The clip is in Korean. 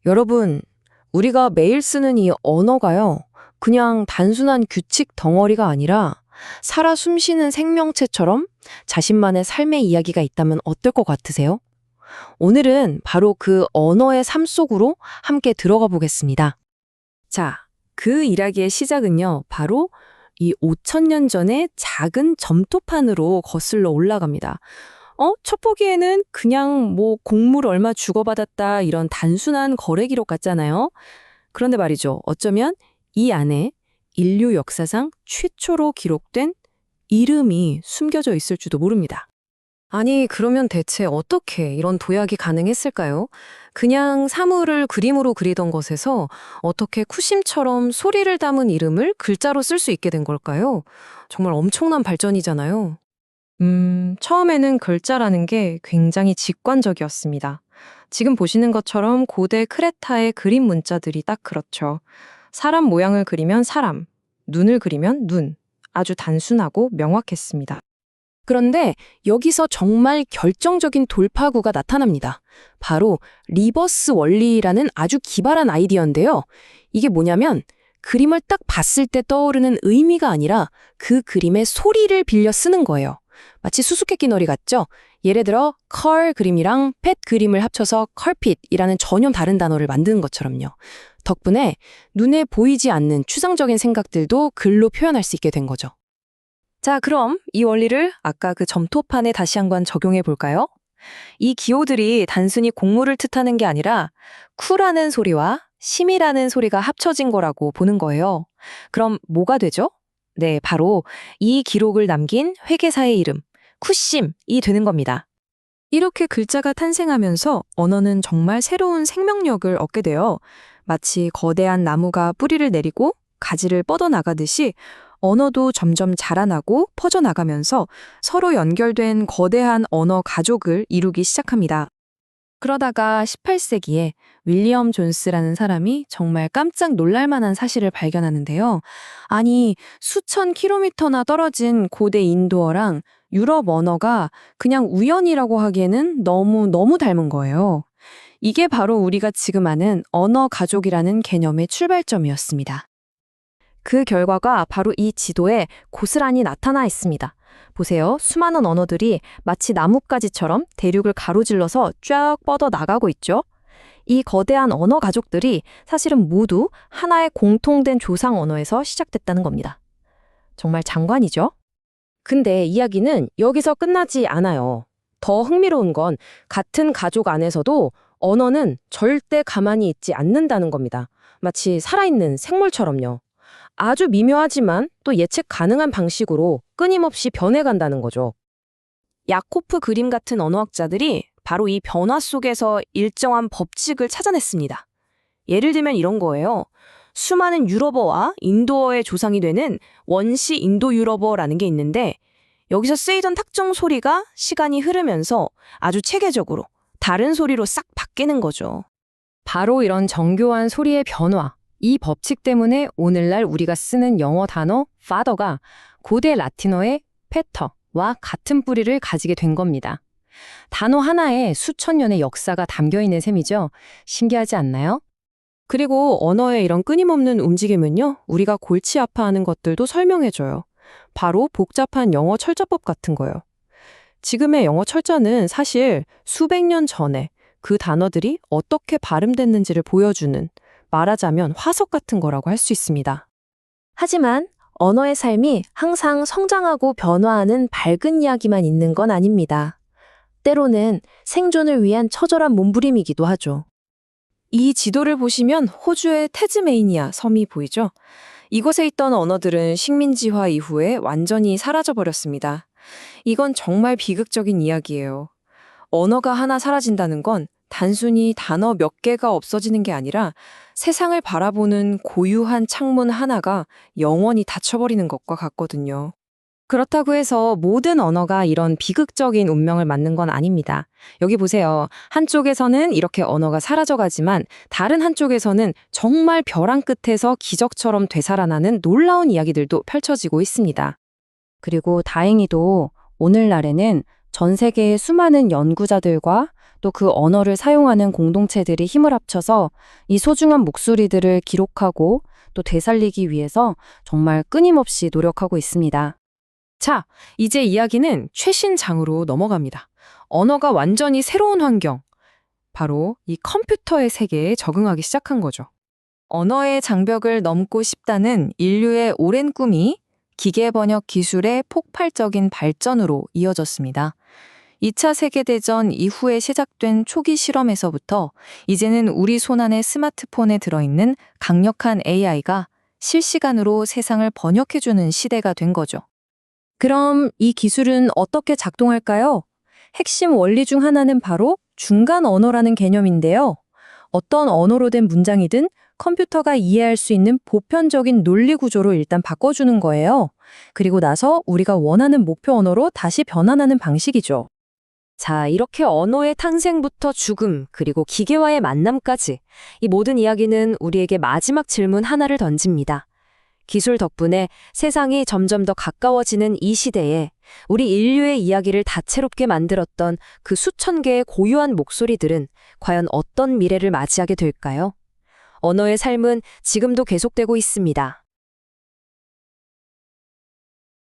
여러분, 우리가 매일 쓰는 이 언어가요, 그냥 단순한 규칙 덩어리가 아니라 살아 숨쉬는 생명체처럼 자신만의 삶의 이야기가 있다면 어떨 것 같으세요? 오늘은 바로 그 언어의 삶 속으로 함께 들어가 보겠습니다. 자, 그 이야기의 시작은요, 바로 이 5,000년 전의 작은 점토판으로 거슬러 올라갑니다. 첫 보기에는 그냥 뭐 곡물 얼마 주고받았다 이런 단순한 거래 기록 같잖아요. 그런데 말이죠. 어쩌면 이 안에 인류 역사상 최초로 기록된 이름이 숨겨져 있을지도 모릅니다. 아니, 그러면 대체 어떻게 이런 도약이 가능했을까요? 그냥 사물을 그림으로 그리던 것에서 어떻게 쿠심처럼 소리를 담은 이름을 글자로 쓸 수 있게 된 걸까요? 정말 엄청난 발전이잖아요. 처음에는 글자라는 게 굉장히 직관적이었습니다. 지금 보시는 것처럼 고대 크레타의 그림 문자들이 딱 그렇죠. 사람 모양을 그리면 사람, 눈을 그리면 눈. 아주 단순하고 명확했습니다. 그런데 여기서 정말 결정적인 돌파구가 나타납니다. 바로 리버스 원리라는 아주 기발한 아이디어인데요. 이게 뭐냐면 그림을 딱 봤을 때 떠오르는 의미가 아니라 그 그림의 소리를 빌려 쓰는 거예요. 마치 수수께끼 놀이 같죠? 예를 들어 컬 그림이랑 펫 그림을 합쳐서 컬핏이라는 전혀 다른 단어를 만드는 것처럼요. 덕분에 눈에 보이지 않는 추상적인 생각들도 글로 표현할 수 있게 된 거죠. 자, 그럼 이 원리를 아까 그 점토판에 다시 한번 적용해 볼까요? 이 기호들이 단순히 곡물을 뜻하는 게 아니라 쿠라는 소리와 심이라는 소리가 합쳐진 거라고 보는 거예요. 그럼 뭐가 되죠? 네, 바로 이 기록을 남긴 회계사의 이름, 쿠심이 되는 겁니다. 이렇게 글자가 탄생하면서 언어는 정말 새로운 생명력을 얻게 돼요. 마치 거대한 나무가 뿌리를 내리고 가지를 뻗어나가듯이 언어도 점점 자라나고 퍼져나가면서 서로 연결된 거대한 언어 가족을 이루기 시작합니다. 그러다가 18세기에 윌리엄 존스라는 사람이 정말 깜짝 놀랄만한 사실을 발견하는데요. 아니, 수천 킬로미터나 떨어진 고대 인도어랑 유럽 언어가 그냥 우연이라고 하기에는 너무 닮은 거예요. 이게 바로 우리가 지금 아는 언어 가족이라는 개념의 출발점이었습니다. 그 결과가 바로 이 지도에 고스란히 나타나 있습니다. 보세요. 수많은 언어들이 마치 나뭇가지처럼 대륙을 가로질러서 쫙 뻗어 나가고 있죠. 이 거대한 언어 가족들이 사실은 모두 하나의 공통된 조상 언어에서 시작됐다는 겁니다. 정말 장관이죠? 근데 이야기는 여기서 끝나지 않아요. 더 흥미로운 건 같은 가족 안에서도 언어는 절대 가만히 있지 않는다는 겁니다. 마치 살아있는 생물처럼요. 아주 미묘하지만 또 예측 가능한 방식으로 끊임없이 변해간다는 거죠. 야코프 그림 같은 언어학자들이 바로 이 변화 속에서 일정한 법칙을 찾아냈습니다. 예를 들면 이런 거예요. 수많은 유럽어와 인도어의 조상이 되는 원시 인도 유럽어라는 게 있는데 여기서 쓰이던 특정 소리가 시간이 흐르면서 아주 체계적으로 다른 소리로 싹 바뀌는 거죠. 바로 이런 정교한 소리의 변화. 이 법칙 때문에 오늘날 우리가 쓰는 영어 단어 father가 고대 라틴어의 pater와 같은 뿌리를 가지게 된 겁니다. 단어 하나에 수천 년의 역사가 담겨 있는 셈이죠. 신기하지 않나요? 그리고 언어의 이런 끊임없는 움직임은요, 우리가 골치 아파하는 것들도 설명해줘요. 바로 복잡한 영어 철자법 같은 거예요. 지금의 영어 철자는 사실 수백 년 전에 그 단어들이 어떻게 발음됐는지를 보여주는, 말하자면 화석 같은 거라고 할 수 있습니다. 하지만 언어의 삶이 항상 성장하고 변화하는 밝은 이야기만 있는 건 아닙니다. 때로는 생존을 위한 처절한 몸부림이기도 하죠. 이 지도를 보시면 호주의 태즈메이니아 섬이 보이죠? 이곳에 있던 언어들은 식민지화 이후에 완전히 사라져버렸습니다. 이건 정말 비극적인 이야기예요. 언어가 하나 사라진다는 건 단순히 단어 몇 개가 없어지는 게 아니라 세상을 바라보는 고유한 창문 하나가 영원히 닫혀버리는 것과 같거든요. 그렇다고 해서 모든 언어가 이런 비극적인 운명을 맞는 건 아닙니다. 여기 보세요. 한쪽에서는 이렇게 언어가 사라져가지만 다른 한쪽에서는 정말 벼랑 끝에서 기적처럼 되살아나는 놀라운 이야기들도 펼쳐지고 있습니다. 그리고 다행히도 오늘날에는 전 세계의 수많은 연구자들과 또 그 언어를 사용하는 공동체들이 힘을 합쳐서 이 소중한 목소리들을 기록하고 또 되살리기 위해서 정말 끊임없이 노력하고 있습니다. 자, 이제 이야기는 최신 장으로 넘어갑니다. 언어가 완전히 새로운 환경, 바로 이 컴퓨터의 세계에 적응하기 시작한 거죠. 언어의 장벽을 넘고 싶다는 인류의 오랜 꿈이 기계 번역 기술의 폭발적인 발전으로 이어졌습니다. 2차 세계대전 이후에 시작된 초기 실험에서부터 이제는 우리 손안의 스마트폰에 들어있는 강력한 AI가 실시간으로 세상을 번역해주는 시대가 된 거죠. 그럼 이 기술은 어떻게 작동할까요? 핵심 원리 중 하나는 바로 중간 언어라는 개념인데요. 어떤 언어로 된 문장이든 컴퓨터가 이해할 수 있는 보편적인 논리 구조로 일단 바꿔주는 거예요. 그리고 나서 우리가 원하는 목표 언어로 다시 변환하는 방식이죠. 자, 이렇게 언어의 탄생부터 죽음, 그리고 기계와의 만남까지 이 모든 이야기는 우리에게 마지막 질문 하나를 던집니다. 기술 덕분에 세상이 점점 더 가까워지는 이 시대에 우리 인류의 이야기를 다채롭게 만들었던 그 수천 개의 고유한 목소리들은 과연 어떤 미래를 맞이하게 될까요? 언어의 삶은 지금도 계속되고 있습니다.